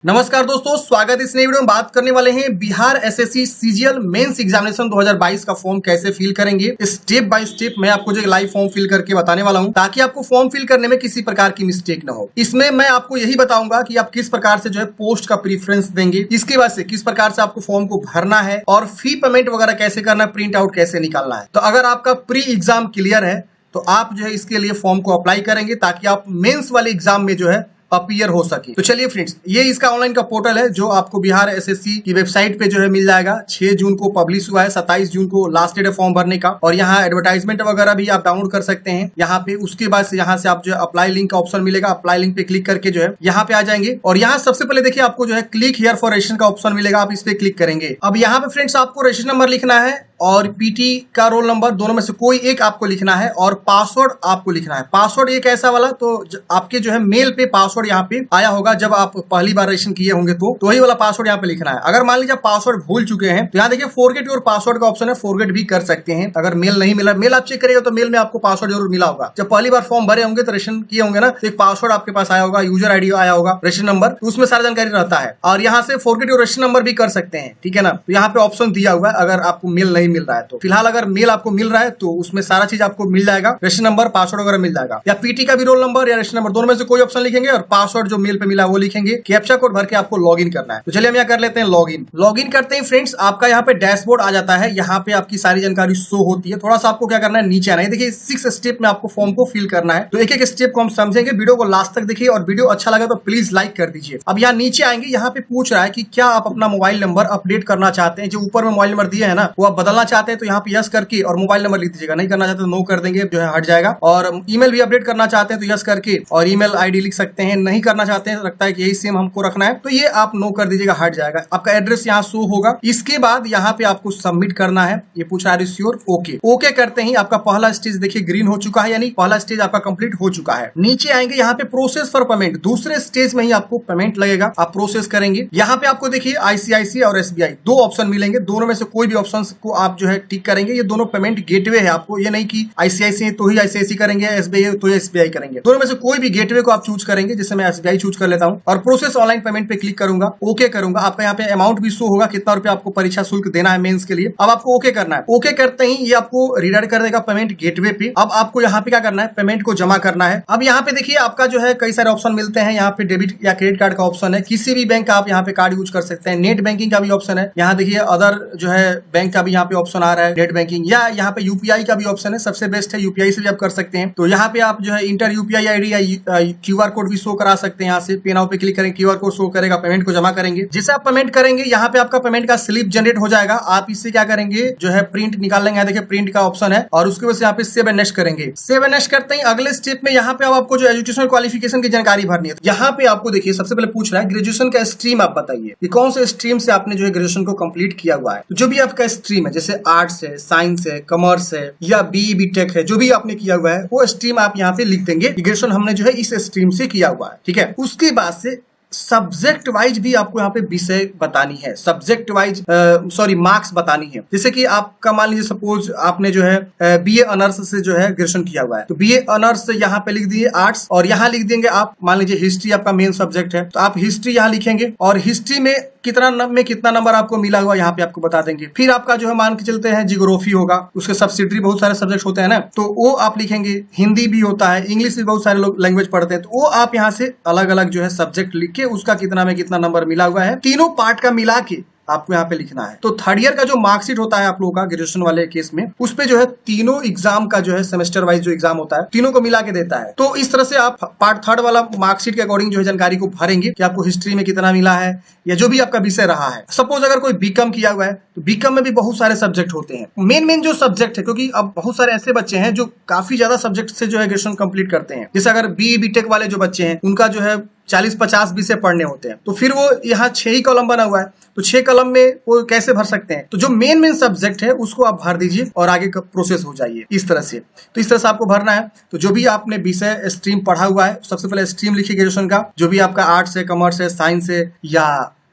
नमस्कार दोस्तों, स्वागत है इस नई वीडियो में। बात करने वाले हैं Bihar SSC CGL mains examination 2022 का फॉर्म कैसे फिल करेंगे। स्टेप बाय स्टेप मैं आपको जो लाइव फॉर्म फिल करके बताने वाला हूं, ताकि आपको फॉर्म फिल करने में किसी प्रकार की मिस्टेक ना हो। इसमें मैं आपको यही बताऊंगा कि आप किस प्रकार से जो है पोस्ट का प्रीफरेंस देंगे, इसके बाद से किस प्रकार से आपको फॉर्म को भरना है और फी पेमेंट वगैरह कैसे करना है, प्रिंट आउट कैसे निकालना है। तो अगर आपका प्री एग्जाम क्लियर है तो आप जो है इसके लिए फॉर्म को अप्लाई करेंगे, ताकि आप मेंस वाले एग्जाम में जो है अपीयर हो सके। तो चलिए फ्रेंड्स, ये इसका ऑनलाइन का पोर्टल है जो आपको बिहार एसएससी की वेबसाइट पे जो है मिल जाएगा। 6 जून को पब्लिश हुआ है, 27 जून को लास्ट डेट है फॉर्म भरने का। और यहाँ एडवर्टाइजमेंट वगैरह भी आप डाउनलोड कर सकते हैं यहाँ पे। उसके बाद से यहाँ से आप जो है अप्लाई लिंक का ऑप्शन मिलेगा, अप्लाई लिंक पे क्लिक करके जो है यहाँ पे आ जाएंगे। और यहाँ सबसे पहले देखिए आपको जो है क्लिक हियर फॉर रजिस्ट्रेशन का ऑप्शन मिलेगा, आप इस पे क्लिक करेंगे। अब यहाँ पे फ्रेंड्स आपको रजिस्ट्रेशन नंबर लिखना है और पीटी का रोल नंबर, दोनों में से कोई एक आपको लिखना है। और पासवर्ड आपको लिखना है। पासवर्ड एक ऐसा वाला तो आपके जो है मेल पे पासवर्ड यहाँ पे आया होगा जब आप पहली बार रजिस्ट्रेशन किए होंगे, तो वही वाला पासवर्ड यहाँ पे लिखना है। अगर मान लीजिए आप पासवर्ड भूल चुके हैं तो यहाँ देखिए फॉरगेट योर पासवर्ड का ऑप्शन है, फॉरगेट भी कर सकते हैं। अगर मेल नहीं मिला, मेल आप चेक करिएगा तो मेल में आपको पासवर्ड जरूर मिला होगा। जब पहली बार फॉर्म भरे होंगे तो रजिस्ट्रेशन किए होंगे ना, तो एक पासवर्ड आपके पास आया होगा, यूजर आईडी आया होगा, रजिस्ट्रेशन नंबर, तो उसमें सारा जानकारी रहता है। और यहाँ से फॉरगेट योर रजिस्ट्रेशन नंबर भी कर सकते हैं, ठीक है ना। तो यहाँ पे ऑप्शन दिया हुआ है अगर आपको मेल नहीं मिल रहा है तो। फिलहाल अगर मेल आपको मिल रहा है तो उसमें सारा चीज आपको मिल जाएगा, रजिस्ट्रेशन नंबर, पासवर्ड वगैरह मिल जाएगा। या पीटी का भी रोल नंबर या रजिस्ट्रेशन नंबर, दोनों में से कोई ऑप्शन लिखेंगे और पासवर्ड जो मेल पे मिला वो लिखेंगे। कैप्चा कोड भर के आपको लॉगिन करना है। तो चलिए हम यहाँ कर लेते हैं लॉगिन। लॉगिन करते ही फ्रेंड्स आपका यहाँ पे डैशबोर्ड आ जाता है, यहाँ पे आपकी सारी जानकारी शो होती है। थोड़ा सा आपको क्या करना है, नीचे आना है। देखिए 6 स्टेप में आपको फॉर्म को फिल करना है, तो एक एक स्टेप को हम समझेंगे। वीडियो को लास्ट तक देखिए और वीडियो अच्छा लगा तो प्लीज लाइक कर दीजिए। अब यहाँ नीचे आएंगे, यहाँ पे पूछ रहा है कि क्या आप अपना मोबाइल नंबर अपडेट करना चाहते हैं। जो ऊपर में मोबाइल नंबर दिया है ना, वो आप बदलना चाहते हैं तो यहाँ पे यस करके और मोबाइल नंबर लिख दीजिएगा। नहीं करना चाहते तो नो कर देंगे, जो है हट जाएगा। और ईमेल भी अपडेट करना चाहते हैं तो यस करके और ईमेल आईडी लिख सकते हैं। नहीं करना चाहते हैं तो लगता है कि यही सेम हमको रखना है तो ये आप नो कर दीजिएगा, हट जाएगा। आपका एड्रेस यहाँ शो होगा। इसके बाद यहाँ पे आपको सबमिट करना है। ये पूछ रहा है श्योर, ओके। ओके करते ही आपका पहला स्टेज देखिए ग्रीन हो चुका है, यानी पहला स्टेज आपका कंप्लीट हो चुका है। नीचे आएंगे, यहाँ पे प्रोसेस फॉर पेमेंट, दूसरे स्टेज में ही आपको पेमेंट लगेगा, आप प्रोसेस करेंगे। यहाँ पे आपको देखिए आईसीआईसी और एसबीआई दो ऑप्शन मिलेंगे, दोनों में से कोई भी ऑप्शन को आप जो है टिक करेंगे। ये दोनों पेमेंट गेटवे है आपको, ये नहीं कि आईसीआईसी तो ही आईसीआईसी करेंगे, एसबीआई तो ही एसबीआई करेंगे। दोनों में से कोई भी गेटवे को आप चूज करेंगे, जैसे मैं एसबीआई चूज कर लेता हूँ और प्रोसेस ऑनलाइन पेमेंट पे क्लिक करूंगा, ओके करूंगा। आपका यहाँ पे अमाउंट भी शो होगा, कितना रुपया आपको परीक्षा शुल्क देना है मेंस के लिए। अब आपको ओके करना है। ओके करते ही ये आपको रिडायरेक्ट कर देगा पेमेंट गेटवे पे। अब आपको यहाँ पे क्या करना है, पेमेंट को जमा करना है। अब यहाँ पे देखिए आपका जो है कई सारे ऑप्शन मिलते हैं। यहाँ पे डेबिट या क्रेडिट कार्ड का ऑप्शन है, किसी भी बैंक का आप यहाँ पे कार्ड यूज कर सकते हैं। नेट बैंकिंग का भी ऑप्शन है। यहाँ देखिए अदर जो है बैंक का भी यहाँ पे ऑप्शन आ रहा है, नेट बैंकिंग। या यहाँ पे यूपीआई का भी ऑप्शन है, सबसे बेस्ट है यूपीआई से भी आप कर सकते हैं। तो यहाँ पे आप जो है इंटर यूपीआई आईडी या क्यूआर कोड भी शो करा सकते हैं। यहाँ से पे नाउ पे क्लिक करेंगे, क्यूआर कोड शो करेगा, पेमेंट को जमा करेंगे। जैसे आप पेमेंट करेंगे यहाँ पे आपका पेमेंट का स्लिप जनरेट हो जाएगा। आप इससे क्या करेंगे, जो है प्रिंट निकाल लेंगे। देखिए प्रिंट का ऑप्शन है और उसके वजह यहाँ पे सेव एंड नेक्स्ट करेंगे। सेव एंड नेक्स्ट करते ही अगले स्टेप में यहाँ पे अब आपको जो एजुकेशन क्वालिफिकेशन की जानकारी भरनी है। यहाँ पे आपको देखिए सबसे पहले पूछ रहा है ग्रेजुएशन का स्ट्रीम आप बताइए कि कौन से स्ट्रीम से आपने जो है ग्रेजुएशन को कंप्लीट किया हुआ है। जो भी आपका स्ट्रीम है, जैसे आर्ट्स है, साइंस है, कॉमर्स है या बीई बीटेक है, जो भी आपने किया हुआ है वो स्ट्रीम आप यहाँ पे लिख देंगे। ग्रेजुएशन हमने जो है इस स्ट्रीम से किया हुआ है, ठीक है। उसके बाद से सब्जेक्ट वाइज भी आपको यहाँ पे विषय बतानी है, सब्जेक्ट वाइज मार्क्स बतानी है। जैसे कि आपका मान लीजिए सपोज आपने जो है बीए ऑनर्स से जो है ग्रेजुएशन किया हुआ है, तो बीए ऑनर्स से यहाँ पे लिख दिए आर्ट्स और यहाँ लिख देंगे आप मान लीजिए हिस्ट्री आपका मेन सब्जेक्ट है, तो आप हिस्ट्री यहाँ लिखेंगे और हिस्ट्री में कितना नंबर आपको मिला हुआ यहाँ पे आपको बता देंगे। फिर आपका जो है मान के चलते हैं जियोग्राफी होगा, उसके सब्सिडरी बहुत सारे सब्जेक्ट होते हैं ना, तो वो आप लिखेंगे। हिंदी भी होता है, इंग्लिश भी बहुत सारे लोग लैंग्वेज पढ़ते हैं, तो वो आप यहाँ से अलग अलग जो है सब्जेक्ट लिख के उसका कितना में कितना नंबर मिला हुआ है, तीनों पार्ट का मिला के आपको यहाँ पे लिखना है। तो थर्ड ईयर का जो मार्कशीट होता है आप लोगों का ग्रेजुएशन वाले केस में, उस पे जो है तीनों एग्जाम का जो है सेमेस्टर वाइज जो एग्जाम होता है तीनों को मिला के देता है। तो इस तरह से आप पार्ट थर्ड वाला मार्कशीट के अकॉर्डिंग जो है जानकारी को भरेंगे कि आपको हिस्ट्री में कितना मिला है या जो भी आपका विषय रहा है। सपोज अगर कोई बीकॉम किया हुआ है तो बीकॉम में भी बहुत सारे सब्जेक्ट होते हैं। मेन जो सब्जेक्ट है, क्योंकि अब बहुत सारे ऐसे बच्चे हैं जो काफी ज्यादा सब्जेक्ट से जो है ग्रेजुएशन कंप्लीट करते हैं। जैसे अगर बीई बीटेक वाले जो बच्चे हैं उनका जो है 40-50 विषय पढ़ने होते हैं, तो फिर वो यहाँ 6 ही कॉलम बना हुआ है, तो 6 कॉलम में वो कैसे भर सकते हैं। तो जो मेन सब्जेक्ट है उसको आप भर दीजिए और आगे का प्रोसेस हो जाइए इस तरह से। तो इस तरह से आपको भरना है। तो जो भी आपने विषय स्ट्रीम पढ़ा हुआ है, सबसे पहले स्ट्रीम लिखिए ग्रेजुएशन का, जो भी आपका आर्ट्स है, कॉमर्स है, साइंस है या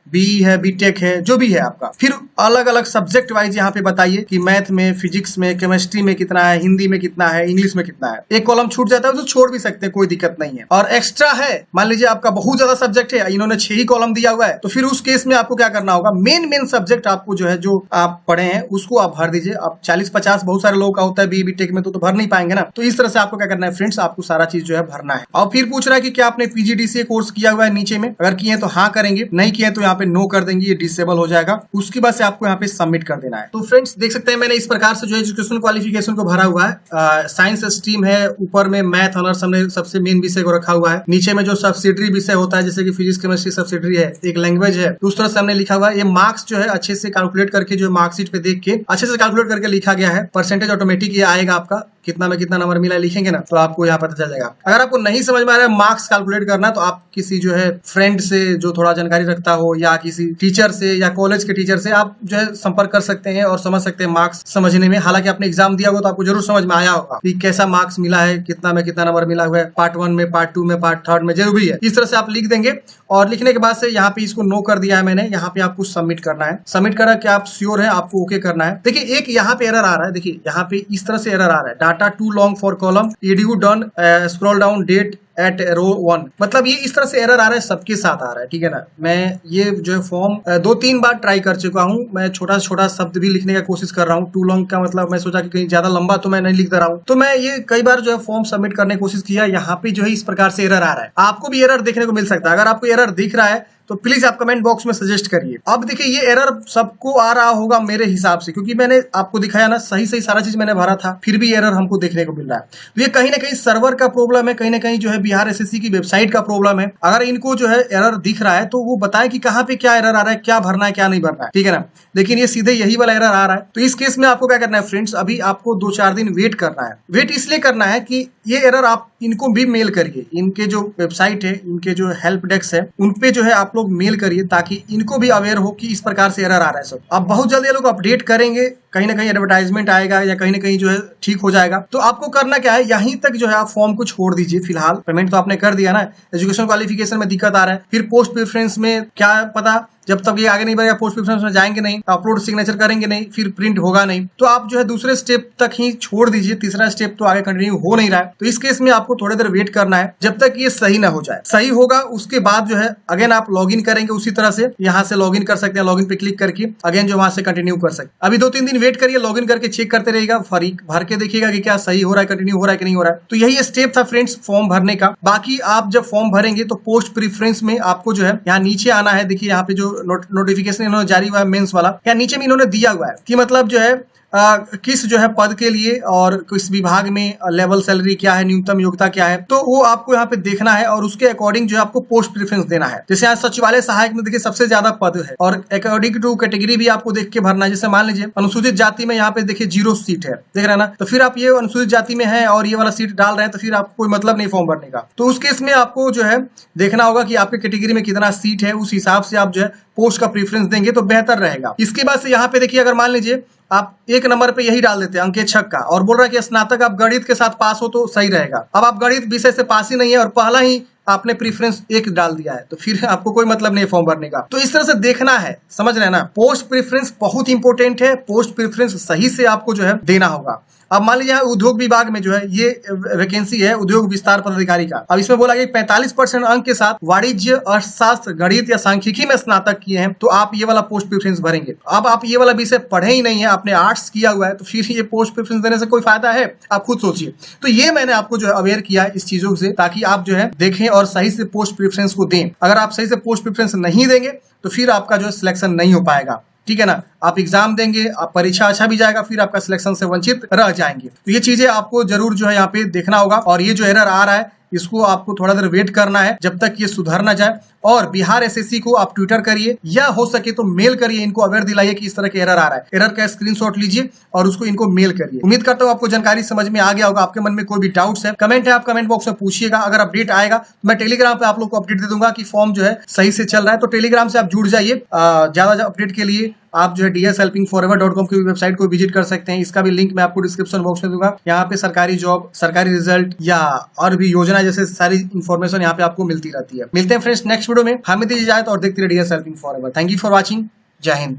बी है, बीटेक है, जो भी है आपका। फिर अलग अलग सब्जेक्ट वाइज यहाँ पे बताइए कि मैथ में, फिजिक्स में, केमिस्ट्री में कितना है, हिंदी में कितना है, इंग्लिश में कितना है। एक कॉलम छूट जाता है तो छोड़ भी सकते हैं, कोई दिक्कत नहीं है। और एक्स्ट्रा है, मान लीजिए आपका बहुत ज्यादा सब्जेक्ट है, इन्होंने 6 ही कॉलम दिया हुआ है, तो फिर उस केस में आपको क्या करना होगा, मेन सब्जेक्ट आपको जो है, जो आप पढ़े हैं उसको आप भर दीजिए। आप 40-50 बहुत सारे लोगों का होता है बी टेक में, तो भर नहीं पाएंगे ना। तो इस तरह से आपको क्या करना है फ्रेंड्स, आपको सारा चीज जो है भरना है। और फिर पूछ रहा है कि क्या आपने पीजीडीसीए कोर्स किया हुआ है नीचे में, अगर किए तो हाँ करेंगे, नहीं किए तो यहाँ पे नो कर देंगे, ये डिसेबल हो जाएगा। उसके बाद से आपको यहाँ पे सबमिट कर देना है। तो फ्रेंड्स देख सकते हैं मैंने इस प्रकार से जो एजुकेशन क्वालिफिकेशन को भरा हुआ है। साइंस स्ट्रीम है, ऊपर में मैथ ऑनर्स हमने सबसे मेन विषय को रखा हुआ है, नीचे में जो सब्सिडरी विषय होता है जैसे कि फिजिक्स केमिस्ट्री सब्सिडरी है, एक लैंग्वेज है, उस तरह से हमने लिखा हुआ है। ये मार्क्स जो है अच्छे से कैलकुलेट करके, जो मार्कशीट पे देख के अच्छे से कैलकुलेट करके लिखा गया है। परसेंटेज ऑटोमेटिक ये आएगा आपका, कितना में कितना नंबर मिला है लिखेंगे ना, तो आपको यहाँ पता चल जाएगा। अगर आपको नहीं समझ में आ रहा है मार्क्स कैलकुलेट करना, तो आप किसी जो है फ्रेंड से जो थोड़ा जानकारी रखता हो, या किसी टीचर से या कॉलेज के टीचर से आप जो है संपर्क कर सकते हैं और समझ सकते हैं मार्क्स समझने में। हालांकि आपने एग्जाम दिया होगा तो आपको जरूर समझ में आया होगा कि कैसा मार्क्स मिला है, कितना में कितना नंबर मिला हुआ है, पार्ट 1 में, पार्ट 2 में, पार्ट 3 में, जरूरी है। इस तरह से आप लिख देंगे और लिखने के बाद से यहाँ पे इसको नो कर दिया है मैंने। यहाँ पे आपको सबमिट करना है। सबमिट करा कि आप श्योर है, आपको ओके करना है। देखिए एक यहाँ पे एरर आ रहा है, देखिए यहाँ पे इस तरह से एरर आ रहा है, data too long for column, edu done, scroll down, date at row 1। मतलब ये इस तरह से एरर आ रहा है, सबके साथ आ रहा है, ठीक है ना। मैं ये जो है फॉर्म 2-3 बार ट्राई कर चुका हूँ। मैं छोटा छोटा शब्द भी लिखने का कोशिश कर रहा हूँ। टू लॉन्ग का मतलब मैं सोचा कि कहीं ज्यादा लंबा तो मैं नहीं लिख दे रहा हूँ, तो मैं ये कई बार जो है फॉर्म सबमिट करने की कोशिश किया। यहाँ पे जो है इस प्रकार से एरर आ रहा है। आपको भी एरर देखने को मिल सकता है। अगर आपको एरर दिख रहा है तो प्लीज आप कमेंट बॉक्स में सजेस्ट करिए। अब देखिए ये एरर सबको आ रहा होगा मेरे हिसाब से, क्योंकि मैंने आपको दिखाया ना, सही सही सारा चीज मैंने भरा था, फिर भी एरर हमको देखने को मिल रहा है। तो ये कहीं ना कहीं सर्वर का प्रॉब्लम है, कहीं ना कहीं जो है बिहार एसएससी की वेबसाइट का प्रॉब्लम है। अगर इनको जो है एरर दिख रहा है तो वो बताएं कि कहाँ पे क्या एरर आ रहा है, क्या भरना है, क्या नहीं भरना है, ठीक है ना। लेकिन ये सीधे यही वाला एरर आ रहा है। तो इस केस में आपको क्या करना है फ्रेंड्स, अभी आपको 2-4 दिन वेट करना है। वेट इसलिए करना है कि ये एरर आप इनको भी मेल करिए, इनके जो वेबसाइट है, इनके जो हेल्प डेस्क है, उनपे जो है आप लोग मेल करिए, ताकि इनको भी अवेयर हो कि इस प्रकार से एरर आ रहा है सब। अब बहुत जल्दी ये लोग अपडेट करेंगे, कहीं ना कहीं एडवर्टाइजमेंट आएगा या कहीं ना कहीं जो है ठीक हो जाएगा। तो आपको करना क्या है, यहीं तक जो है आप फॉर्म को छोड़ दीजिए फिलहाल। पेमेंट तो आपने कर दिया ना, एजुकेशन क्वालिफिकेशन में दिक्कत आ रहा है, फिर पोस्ट प्रेफरेंस में क्या पता, जब तक ये आगे नहीं बढ़ेगा, पोस्ट प्रेफरेंस में जाएंगे नहीं, अपलोड सिग्नेचर करेंगे नहीं, फिर प्रिंट होगा नहीं, तो आप जो है दूसरे स्टेप तक ही छोड़ दीजिए। तीसरा स्टेप तो आगे कंटिन्यू हो नहीं रहा है, तो इस केस में आपको थोड़ी देर वेट करना है जब तक ये सही ना हो जाए। सही होगा उसके बाद जो है अगेन आप लॉगिन करेंगे उसी तरह से, यहाँ से लॉगिन कर सकते हैं, लॉगिन पे क्लिक करके अगेन जो वहां से कंटिन्यू कर सकते हैं। अभी 2-3 दिन वेट करिए, लॉगिन करके चेक करते रहिएगा, भर के देखिएगा कि क्या सही हो रहा है, कंटिन्यू हो रहा है कि नहीं हो रहा है। तो यही स्टेप था फ्रेंड्स फॉर्म भरने का। बाकी आप जब फॉर्म भरेंगे तो पोस्ट प्रेफरेंस में आपको जो है यहाँ नीचे आना है। देखिए यहाँ पे जो नोटिफिकेशन इन्होंने जारी हुआ है मेंस वाला, या नीचे में इन्होंने दिया हुआ है कि मतलब जो है किस जो है पद के लिए और किस विभाग में लेवल सैलरी क्या है, न्यूनतम योग्यता क्या है, तो वो आपको यहाँ पे देखना है और उसके अकॉर्डिंग जो है आपको पोस्ट प्रेफरेंस देना है। जैसे यहाँ सचिवालय सहायक में देखिए सबसे ज्यादा पद है और अकॉर्डिंग टू कैटेगरी भी आपको देख के भरना है। जैसे मान लीजिए अनुसूचित जाति में यहाँ पे देखिए 0 सीट है, देख रहे हैं ना, तो फिर आप ये अनुसूचित जाति में है और ये वाला सीट डाल रहे हैं, तो फिर आपको कोई मतलब नहीं फॉर्म भरने का। तो उस केस में आपको जो है देखना होगा कि आपके कैटेगरी में कितना सीट है, उस हिसाब से आप जो है पोस्ट का प्रेफरेंस देंगे तो बेहतर रहेगा। इसके बाद से यहाँ पे देखिए, अगर मान लीजिए आप 1 नंबर पे यही डाल देते हैं अंकेक्षक छक्का और बोल रहा है कि स्नातक आप गणित के साथ पास हो तो सही रहेगा। अब आप गणित विषय से पास ही नहीं है और पहला ही आपने प्रेफरेंस 1 डाल दिया है, तो फिर आपको कोई मतलब नहीं फॉर्म भरने का। तो इस तरह से देखना है, समझ रहे हैं ना। पोस्ट प्रेफरेंस बहुत इंपॉर्टेंट है, पोस्ट प्रेफरेंस सही से आपको जो है देना होगा। अब मान लीजिए उद्योग विभाग में जो है ये वैकेंसी है उद्योग विस्तार पदाधिकारी का। अब इसमें बोला गया 45% अंक के साथ वाणिज्य, अर्थशास्त्र, गणित या सांख्यिकी में स्नातक किए हैं तो आप ये वाला पोस्ट प्रेफरेंस भरेंगे। अब आप ये वाला विषय पढ़े ही नहीं है, आपने आर्ट्स किया हुआ है, तो फिर ये पोस्ट प्रेफरेंस देने से कोई फायदा है? आप खुद सोचिए। तो ये मैंने आपको जो है अवेयर किया है इस चीजों से, ताकि आप जो है देखें और सही से पोस्ट प्रेफरेंस को दें। अगर आप सही से पोस्ट प्रेफरेंस नहीं देंगे तो फिर आपका जो है सिलेक्शन नहीं हो पाएगा, ठीक है ना। आप एग्जाम देंगे, आप परीक्षा अच्छा भी जाएगा, फिर आपका सिलेक्शन से वंचित रह जाएंगे। तो ये चीजें आपको जरूर जो है यहाँ पे देखना होगा। और ये जो एरर आ रहा है इसको आपको थोड़ा देर वेट करना है जब तक ये सुधर ना जाए। और बिहार एसएससी को आप ट्विटर करिए या हो सके तो मेल करिए, इनको अवेयर दिलाइए कि इस तरह के एरर आ रहा है। एरर का स्क्रीनशॉट लीजिए और उसको इनको मेल करिए। उम्मीद करता हूँ आपको जानकारी समझ में आ गया होगा। आपके मन में कोई भी डाउट्स है, कमेंट है, आप कमेंट बॉक्स में पूछिएगा। अगर अपडेट आएगा तो मैं टेलीग्राम पे आप लोग को अपडेट दे दूंगा कि फॉर्म जो है सही से चल रहा है। तो टेलीग्राम से आप जुड़ जाइए। ज्यादा अपडेट के लिए आप जो है dshelpingforever.com की वेबसाइट को विजिट कर सकते हैं। इसका भी लिंक मैं आपको डिस्क्रिप्शन बॉक्स में दूंगा। यहाँ पे सरकारी जॉब, सरकारी रिजल्ट या और भी योजना जैसे सारी इन्फॉर्मेशन यहाँ पे आपको मिलती रहती है। मिलते हैं फ्रेंड्स नेक्स्ट वीडियो में। हमें दीजिए इजाजत और देखते रहिए dshelpingforever। Thank you for watching. जय हिंद।